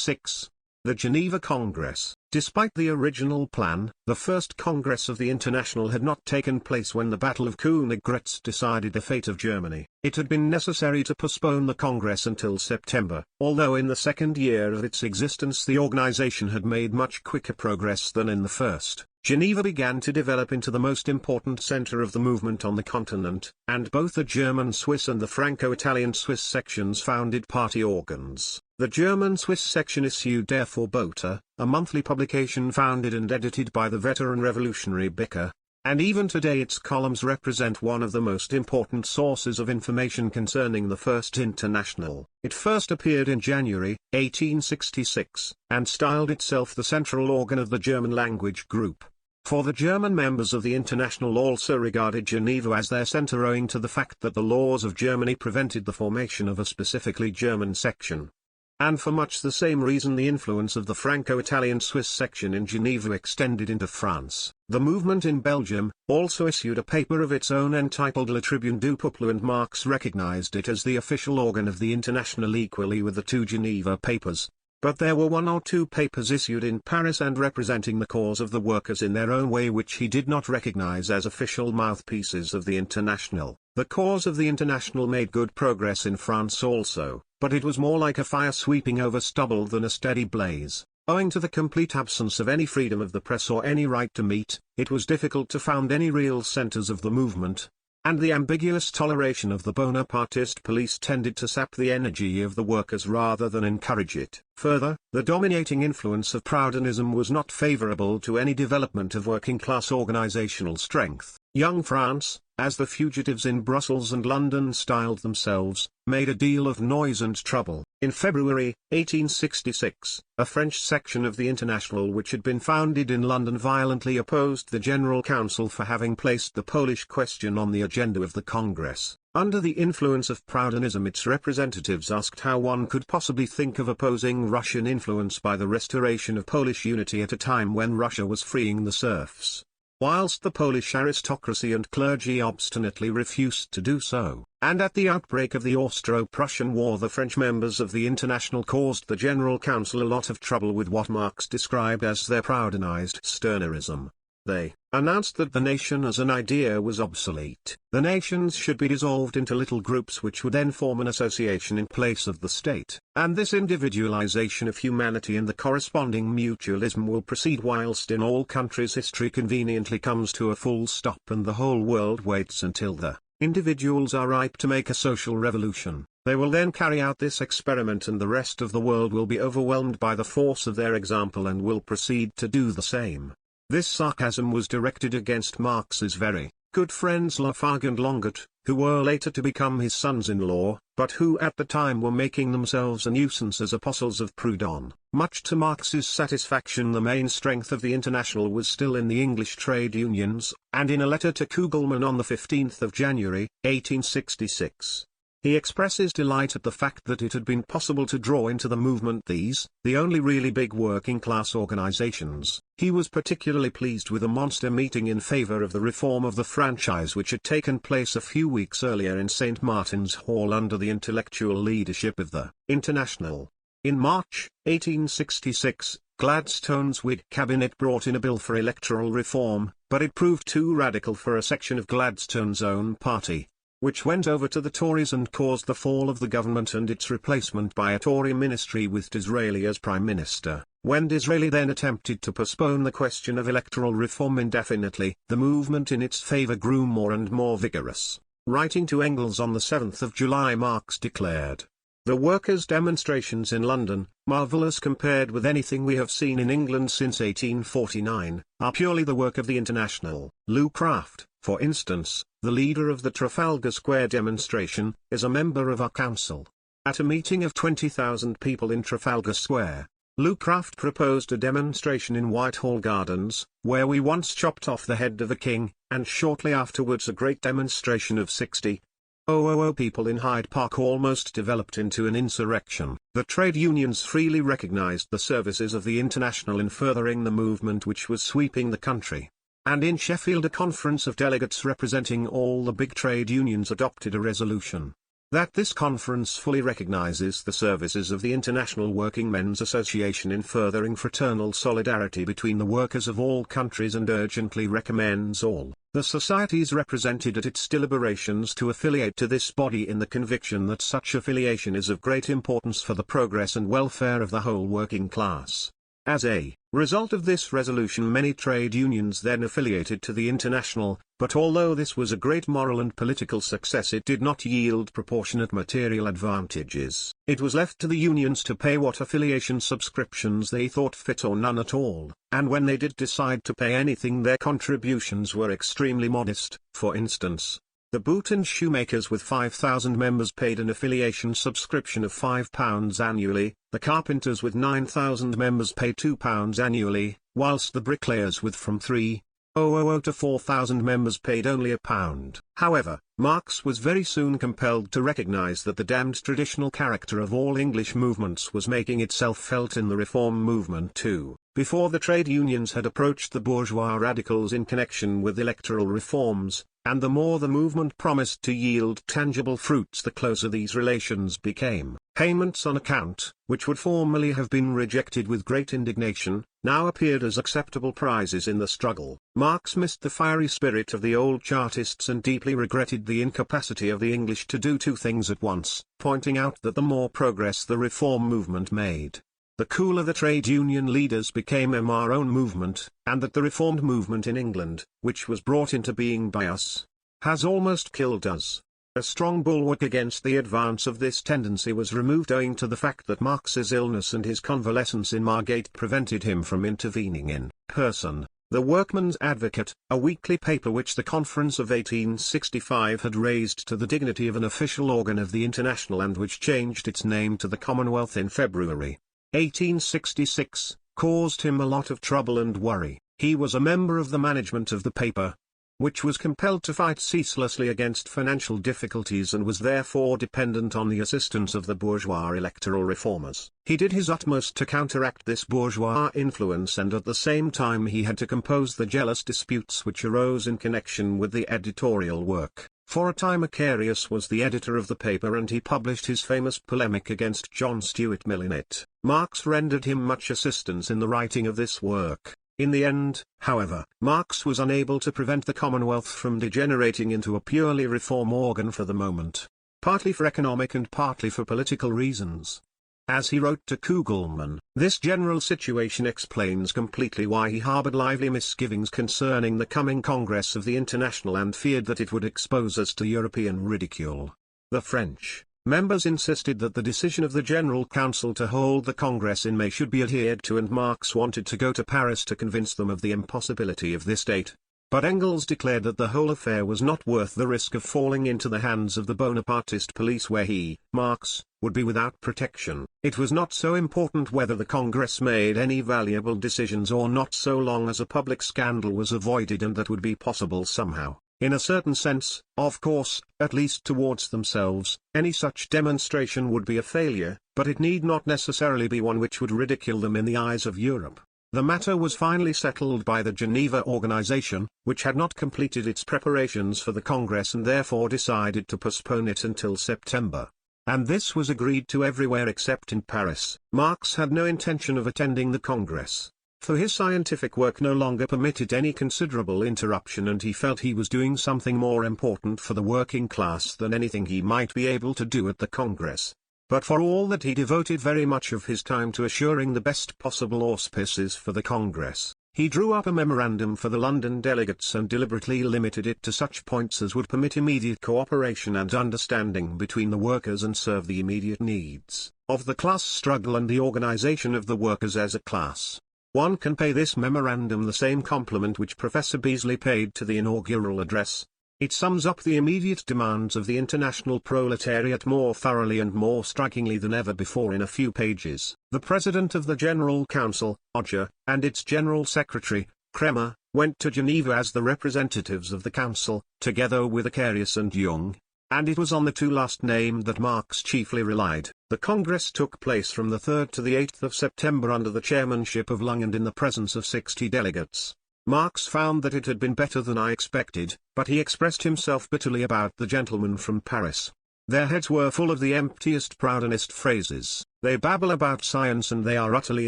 6. The Geneva Congress. Despite the original plan, the first Congress of the International had not taken place when the Battle of Königgrätz decided the fate of Germany. It had been necessary to postpone the Congress until September, although in the second year of its existence the organization had made much quicker progress than in the first. Geneva began to develop into the most important center of the movement on the continent, and both the German-Swiss and the Franco-Italian-Swiss sections founded party organs. The German-Swiss section issued Der Vorbote, a monthly publication founded and edited by the veteran revolutionary Bicker, and even today its columns represent one of the most important sources of information concerning the First International. It first appeared in January, 1866, and styled itself the central organ of the German language group. For the German members of the International also regarded Geneva as their center owing to the fact that the laws of Germany prevented the formation of a specifically German section. And for much the same reason the influence of the Franco-Italian-Swiss section in Geneva extended into France. The movement in Belgium also issued a paper of its own entitled La Tribune du Peuple, and Marx recognized it as the official organ of the International equally with the two Geneva papers. But there were one or two papers issued in Paris and representing the cause of the workers in their own way which he did not recognize as official mouthpieces of the International. The cause of the International made good progress in France also, but it was more like a fire sweeping over stubble than a steady blaze. Owing to the complete absence of any freedom of the press or any right to meet, it was difficult to found any real centers of the movement, and the ambiguous toleration of the Bonapartist police tended to sap the energy of the workers rather than encourage it. Further, the dominating influence of Proudhonism was not favorable to any development of working-class organizational strength. Young France, as the fugitives in Brussels and London styled themselves, made a deal of noise and trouble. In February, 1866, a French section of the International which had been founded in London violently opposed the General Council for having placed the Polish question on the agenda of the Congress. Under the influence of Proudhonism, its representatives asked how one could possibly think of opposing Russian influence by the restoration of Polish unity at a time when Russia was freeing the serfs, whilst the Polish aristocracy and clergy obstinately refused to do so. And at the outbreak of the Austro-Prussian War, the French members of the International caused the General Council a lot of trouble with what Marx described as their Proudhonized Stirnerism. They announced that the nation as an idea was obsolete. The nations should be dissolved into little groups which would then form an association in place of the state. And this individualization of humanity and the corresponding mutualism will proceed whilst in all countries history conveniently comes to a full stop and the whole world waits until the individuals are ripe to make a social revolution. They will then carry out this experiment and the rest of the world will be overwhelmed by the force of their example and will proceed to do the same. This sarcasm was directed against Marx's very good friends Lafargue and Longuet, who were later to become his sons-in-law, but who at the time were making themselves a nuisance as apostles of Proudhon. Much to Marx's satisfaction, the main strength of the International was still in the English trade unions, and in a letter to Kugelmann on the 15th of January, 1866, he expresses delight at the fact that it had been possible to draw into the movement these, the only really big working-class organizations. He was particularly pleased with a monster meeting in favor of the reform of the franchise which had taken place a few weeks earlier in St. Martin's Hall under the intellectual leadership of the International. In March, 1866, Gladstone's Whig cabinet brought in a bill for electoral reform, but it proved too radical for a section of Gladstone's own party, which went over to the Tories and caused the fall of the government and its replacement by a Tory ministry with Disraeli as Prime Minister. When Disraeli then attempted to postpone the question of electoral reform indefinitely, the movement in its favor grew more and more vigorous. Writing to Engels on the 7th of July, Marx declared, "The workers' demonstrations in London, marvellous compared with anything we have seen in England since 1849, are purely the work of the International. Lew Craft, for instance, the leader of the Trafalgar Square demonstration, is a member of our council." At a meeting of 20,000 people in Trafalgar Square, Lew Craft proposed a demonstration in Whitehall Gardens, where we once chopped off the head of a king, and shortly afterwards a great demonstration of 60,000 people in Hyde Park almost developed into an insurrection. The trade unions freely recognized the services of the International in furthering the movement which was sweeping the country. And in Sheffield a conference of delegates representing all the big trade unions adopted a resolution. that this conference fully recognizes the services of the International Working Men's Association in furthering fraternal solidarity between the workers of all countries and urgently recommends all the societies represented at its deliberations to affiliate to this body in the conviction that such affiliation is of great importance for the progress and welfare of the whole working class. As a result of this resolution, many trade unions then affiliated to the International, but although this was a great moral and political success, it did not yield proportionate material advantages. It was left to the unions to pay what affiliation subscriptions they thought fit or none at all, and when they did decide to pay anything, their contributions were extremely modest. For instance, the boot and shoemakers with 5,000 members paid an affiliation subscription of £5 annually, the carpenters with 9,000 members paid £2 annually, whilst the bricklayers with from 3,000 to 4,000 members paid only £1. However, Marx was very soon compelled to recognize that the damned traditional character of all English movements was making itself felt in the reform movement too. Before the trade unions had approached the bourgeois radicals in connection with electoral reforms, and the more the movement promised to yield tangible fruits, the closer these relations became. Payments on account, which would formerly have been rejected with great indignation, now appeared as acceptable prizes in the struggle. Marx missed the fiery spirit of the old Chartists and deeply regretted the incapacity of the English to do two things at once, pointing out that the more progress the reform movement made, the cooler the trade union leaders became our own movement, and that the reformed movement in England, which was brought into being by us, has almost killed us. A strong bulwark against the advance of this tendency was removed owing to the fact that Marx's illness and his convalescence in Margate prevented him from intervening in person. The Workman's Advocate, a weekly paper which the Conference of 1865 had raised to the dignity of an official organ of the International and which changed its name to the Commonwealth in February 1866, caused him a lot of trouble and worry. He was a member of the management of the paper, which was compelled to fight ceaselessly against financial difficulties and was therefore dependent on the assistance of the bourgeois electoral reformers. He did his utmost to counteract this bourgeois influence, and at the same time he had to compose the jealous disputes which arose in connection with the editorial work. For a time Macarius was the editor of the paper and he published his famous polemic against John Stuart Mill in it. Marx rendered him much assistance in the writing of this work. In the end, however, Marx was unable to prevent the Commonwealth from degenerating into a purely reform organ for the moment, partly for economic and partly for political reasons. As he wrote to Kugelmann, this general situation explains completely why he harbored lively misgivings concerning the coming Congress of the International and feared that it would expose us to European ridicule. The French members insisted that the decision of the General Council to hold the Congress in May should be adhered to, and Marx wanted to go to Paris to convince them of the impossibility of this date. But Engels declared that the whole affair was not worth the risk of falling into the hands of the Bonapartist police where he, Marx, would be without protection. It was not so important whether the Congress made any valuable decisions or not, so long as a public scandal was avoided, and that would be possible somehow. In a certain sense, of course, at least towards themselves, any such demonstration would be a failure, but it need not necessarily be one which would ridicule them in the eyes of Europe. The matter was finally settled by the Geneva Organization, which had not completed its preparations for the Congress and therefore decided to postpone it until September. And this was agreed to everywhere except in Paris. Marx had no intention of attending the Congress, for his scientific work no longer permitted any considerable interruption, and he felt he was doing something more important for the working class than anything he might be able to do at the Congress. But for all that, he devoted very much of his time to assuring the best possible auspices for the Congress. He drew up a memorandum for the London delegates and deliberately limited it to such points as would permit immediate cooperation and understanding between the workers and serve the immediate needs of the class struggle and the organization of the workers as a class. One can pay this memorandum the same compliment which Professor Beazley paid to the inaugural address. It sums up the immediate demands of the international proletariat more thoroughly and more strikingly than ever before in a few pages. The President of the General Council, Odger, and its General Secretary, Kremer, went to Geneva as the representatives of the Council, together with Macarius and Jung, and it was on the two last named that Marx chiefly relied. The Congress took place from the 3rd to the 8th of September under the chairmanship of Lung and in the presence of 60 delegates. Marx found that it had been better than I expected, but he expressed himself bitterly about the gentleman from Paris. Their heads were full of the emptiest Proudhonist phrases. They babble about science and they are utterly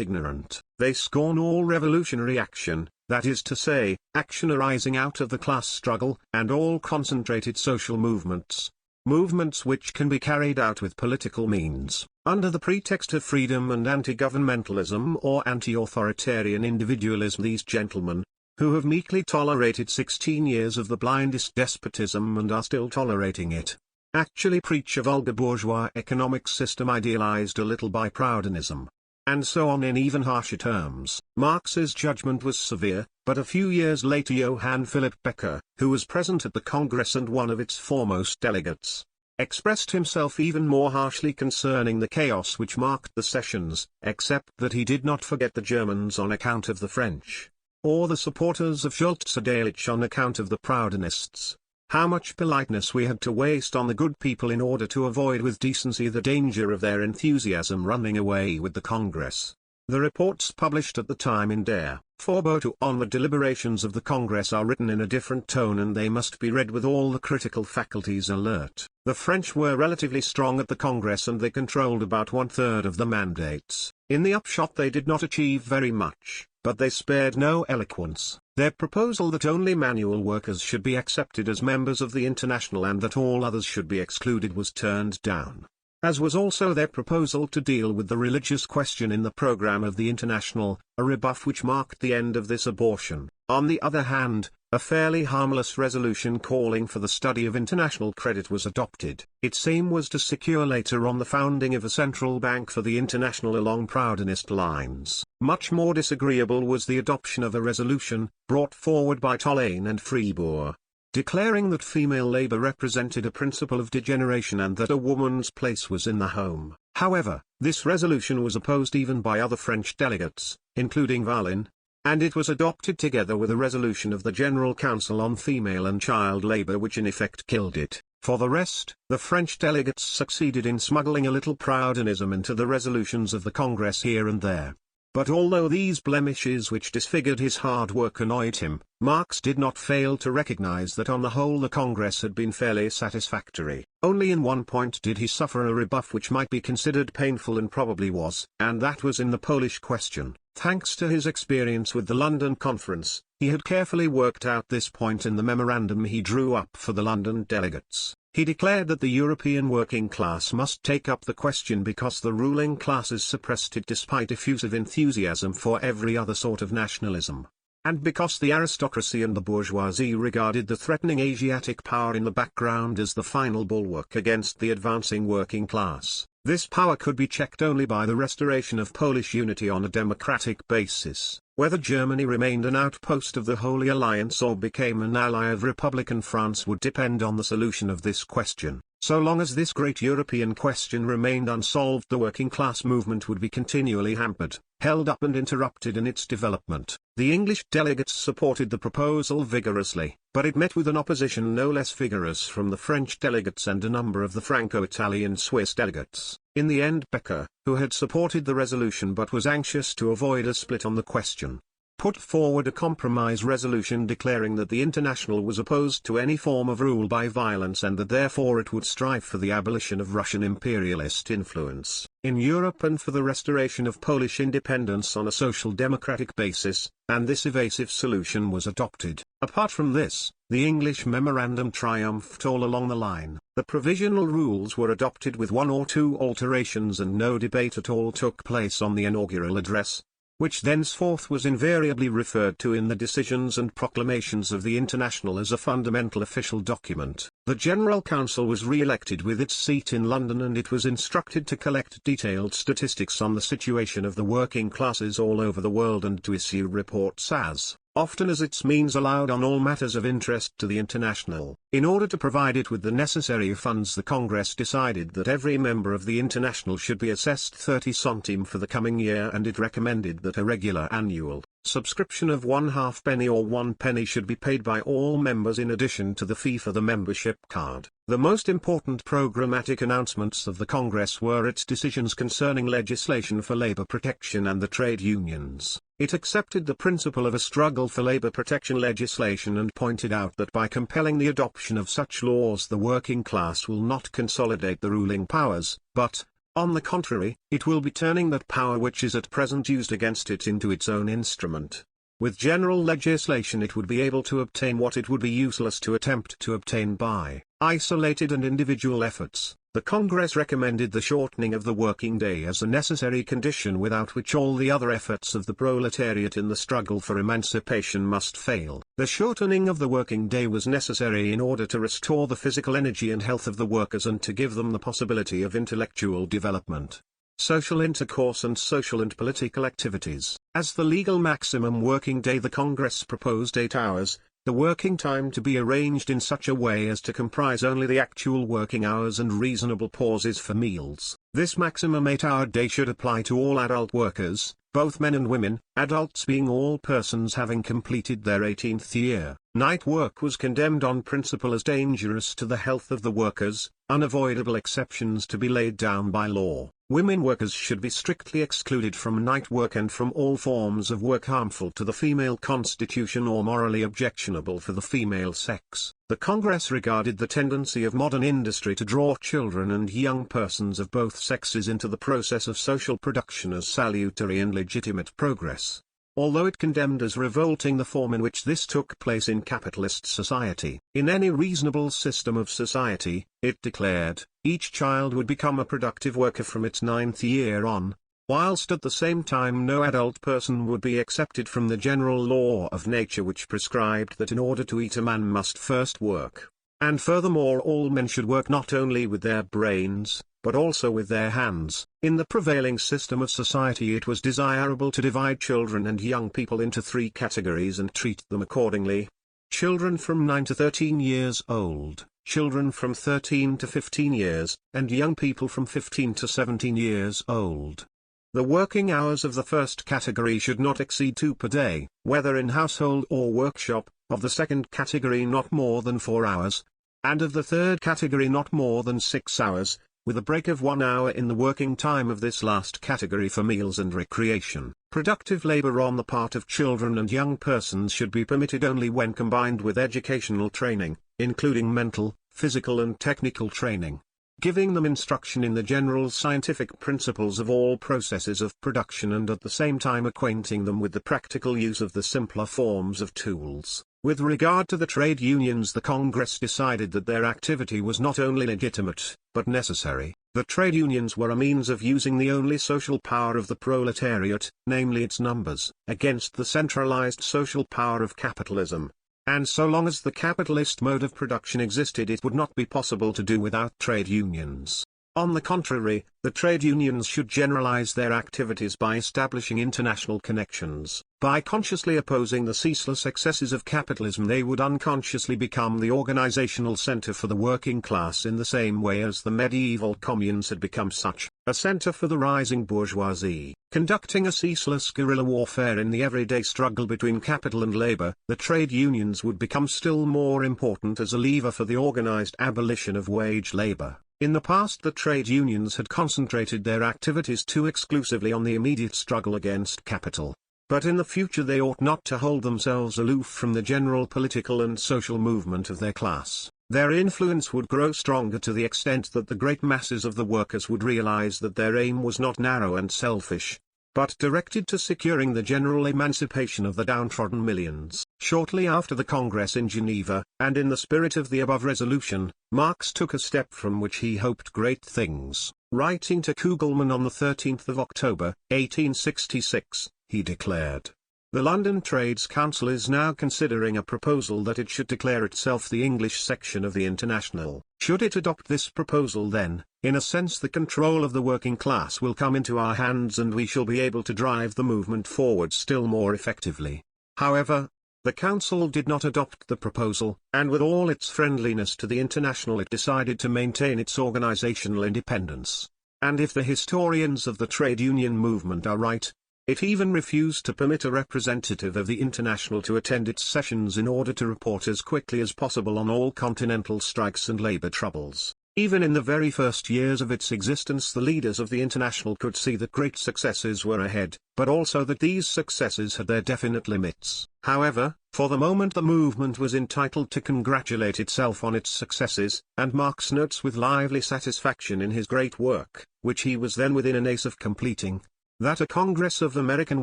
ignorant. They scorn all revolutionary action, that is to say, action arising out of the class struggle, and all concentrated social movements. Movements which can be carried out with political means, under the pretext of freedom and anti-governmentalism or anti-authoritarian individualism. These gentlemen, who have meekly tolerated 16 years of the blindest despotism and are still tolerating it, actually preach a vulgar bourgeois economic system idealized a little by Proudhonism. And so on in even harsher terms. Marx's judgment was severe, but a few years later Johann Philipp Becker, who was present at the Congress and one of its foremost delegates, expressed himself even more harshly concerning the chaos which marked the sessions, except that he did not forget the Germans on account of the French, or the supporters of Schulze-Delitzsch on account of the Proudhonists. How much politeness we had to waste on the good people in order to avoid with decency the danger of their enthusiasm running away with the Congress. The reports published at the time in Der Vorbote on the deliberations of the Congress are written in a different tone and they must be read with all the critical faculties alert. The French were relatively strong at the Congress and they controlled about 1/3 of the mandates. In the upshot they did not achieve very much, but they spared no eloquence. Their proposal that only manual workers should be accepted as members of the International and that all others should be excluded was turned down. As was also their proposal to deal with the religious question in the program of the International, a rebuff which marked the end of this abortion. On the other hand, a fairly harmless resolution calling for the study of international credit was adopted. Its aim was to secure later on the founding of a central bank for the International along Proudhonist lines. Much more disagreeable was the adoption of a resolution, brought forward by Tolaine and Fribourg, declaring that female labor represented a principle of degeneration and that a woman's place was in the home. However, this resolution was opposed even by other French delegates, including Valin, and it was adopted together with a resolution of the General Council on female and child labor which in effect killed it. For the rest, the French delegates succeeded in smuggling a little Proudhonism into the resolutions of the Congress here and there. But although these blemishes which disfigured his hard work annoyed him, Marx did not fail to recognize that on the whole the Congress had been fairly satisfactory. Only in one point did he suffer a rebuff which might be considered painful and probably was, and that was in the Polish question. Thanks to his experience with the London Conference, he had carefully worked out this point in the memorandum he drew up for the London delegates. He declared that the European working class must take up the question because the ruling classes suppressed it despite effusive enthusiasm for every other sort of nationalism, and because the aristocracy and the bourgeoisie regarded the threatening Asiatic power in the background as the final bulwark against the advancing working class. This power could be checked only by the restoration of Polish unity on a democratic basis. Whether Germany remained an outpost of the Holy Alliance or became an ally of Republican France would depend on the solution of this question. So long as this great European question remained unsolved, the working class movement would be continually hampered, held up and interrupted in its development. The English delegates supported the proposal vigorously, but it met with an opposition no less vigorous from the French delegates and a number of the Franco-Italian Swiss delegates. In the end Becker, who had supported the resolution but was anxious to avoid a split on the question, put forward a compromise resolution declaring that the International was opposed to any form of rule by violence and that therefore it would strive for the abolition of Russian imperialist influence in Europe and for the restoration of Polish independence on a social democratic basis, and this evasive solution was adopted. Apart from this, the English memorandum triumphed all along the line. The provisional rules were adopted with one or two alterations and no debate at all took place on the inaugural address, which thenceforth was invariably referred to in the decisions and proclamations of the International as a fundamental official document. The General Council was re-elected with its seat in London and it was instructed to collect detailed statistics on the situation of the working classes all over the world and to issue reports as often as its means allowed on all matters of interest to the International. In order to provide it with the necessary funds, the Congress decided that every member of the International should be assessed 30 centimes for the coming year, and it recommended that a regular annual Subscription of 1/2 penny or 1 penny should be paid by all members in addition to the fee for the membership card. The most important programmatic announcements of the Congress were its decisions concerning legislation for labor protection and the trade unions. It accepted the principle of a struggle for labor protection legislation and pointed out that by compelling the adoption of such laws the working class will not consolidate the ruling powers, but, on the contrary, it will be turning that power which is at present used against it into its own instrument. With general legislation it would be able to obtain what it would be useless to attempt to obtain by isolated and individual efforts. The Congress recommended the shortening of the working day as a necessary condition without which all the other efforts of the proletariat in the struggle for emancipation must fail. The shortening of the working day was necessary in order to restore the physical energy and health of the workers and to give them the possibility of intellectual development, social intercourse and social and political activities. As the legal maximum working day the Congress proposed 8 hours, the working time to be arranged in such a way as to comprise only the actual working hours and reasonable pauses for meals. This maximum 8-hour day should apply to all adult workers, both men and women, adults being all persons having completed their 18th year. Night work was condemned on principle as dangerous to the health of the workers, unavoidable exceptions to be laid down by law. Women workers should be strictly excluded from night work and from all forms of work harmful to the female constitution or morally objectionable for the female sex. The Congress regarded the tendency of modern industry to draw children and young persons of both sexes into the process of social production as salutary and legitimate progress, although it condemned as revolting the form in which this took place in capitalist society. In any reasonable system of society, it declared, each child would become a productive worker from its 9th year on, whilst at the same time no adult person would be excepted from the general law of nature which prescribed that in order to eat a man must first work. And furthermore all men should work not only with their brains, but also with their hands. In the prevailing system of society it was desirable to divide children and young people into 3 categories and treat them accordingly. Children from 9 to 13 years old, children from 13 to 15 years, and young people from 15 to 17 years old. The working hours of the first category should not exceed 2 per day, whether in household or workshop, of the second category not more than 4 hours, and of the third category not more than 6 hours, with a break of 1 hour in the working time of this last category for meals and recreation. Productive labor on the part of children and young persons should be permitted only when combined with educational training, including mental, physical and technical training, giving them instruction in the general scientific principles of all processes of production and at the same time acquainting them with the practical use of the simpler forms of tools. With regard to the trade unions, the Congress decided that their activity was not only legitimate, but necessary. The trade unions were a means of using the only social power of the proletariat, namely its numbers, against the centralized social power of capitalism. And so long as the capitalist mode of production existed it would not be possible to do without trade unions. On the contrary, the trade unions should generalize their activities by establishing international connections. By consciously opposing the ceaseless excesses of capitalism they would unconsciously become the organizational center for the working class in the same way as the medieval communes had become such, a center for the rising bourgeoisie. Conducting a ceaseless guerrilla warfare in the everyday struggle between capital and labor, the trade unions would become still more important as a lever for the organized abolition of wage labor. In the past the trade unions had concentrated their activities too exclusively on the immediate struggle against capital. But in the future they ought not to hold themselves aloof from the general political and social movement of their class. Their influence would grow stronger to the extent that the great masses of the workers would realize that their aim was not narrow and selfish, but directed to securing the general emancipation of the downtrodden millions. Shortly after the Congress in Geneva, and in the spirit of the above resolution, Marx took a step from which he hoped great things. Writing to Kugelmann on the 13th of October, 1866, he declared, "The London Trades Council is now considering a proposal that it should declare itself the English section of the International. Should it adopt this proposal then, in a sense the control of the working class will come into our hands and we shall be able to drive the movement forward still more effectively." However, the Council did not adopt the proposal, and with all its friendliness to the International it decided to maintain its organizational independence. And if the historians of the trade union movement are right, It even refused to permit a representative of the International to attend its sessions in order to report as quickly as possible on all continental strikes and labor troubles. Even in the very first years of its existence, the leaders of the International could see that great successes were ahead, but also that these successes had their definite limits. However, for the moment the movement was entitled to congratulate itself on its successes, and Marx notes with lively satisfaction in his great work, which he was then within an ace of completing, that a Congress of American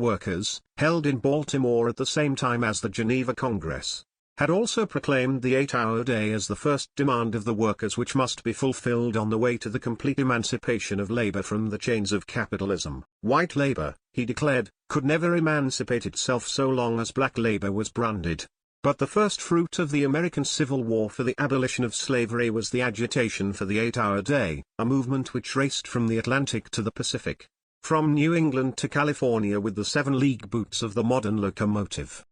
workers, held in Baltimore at the same time as the Geneva Congress, had also proclaimed the 8-hour day as the first demand of the workers which must be fulfilled on the way to the complete emancipation of labor from the chains of capitalism. White labor, he declared, could never emancipate itself so long as black labor was branded. But the first fruit of the American Civil War for the abolition of slavery was the agitation for the 8-hour day, a movement which raced from the Atlantic to the Pacific, from New England to California with the 7 league boots of the modern locomotive.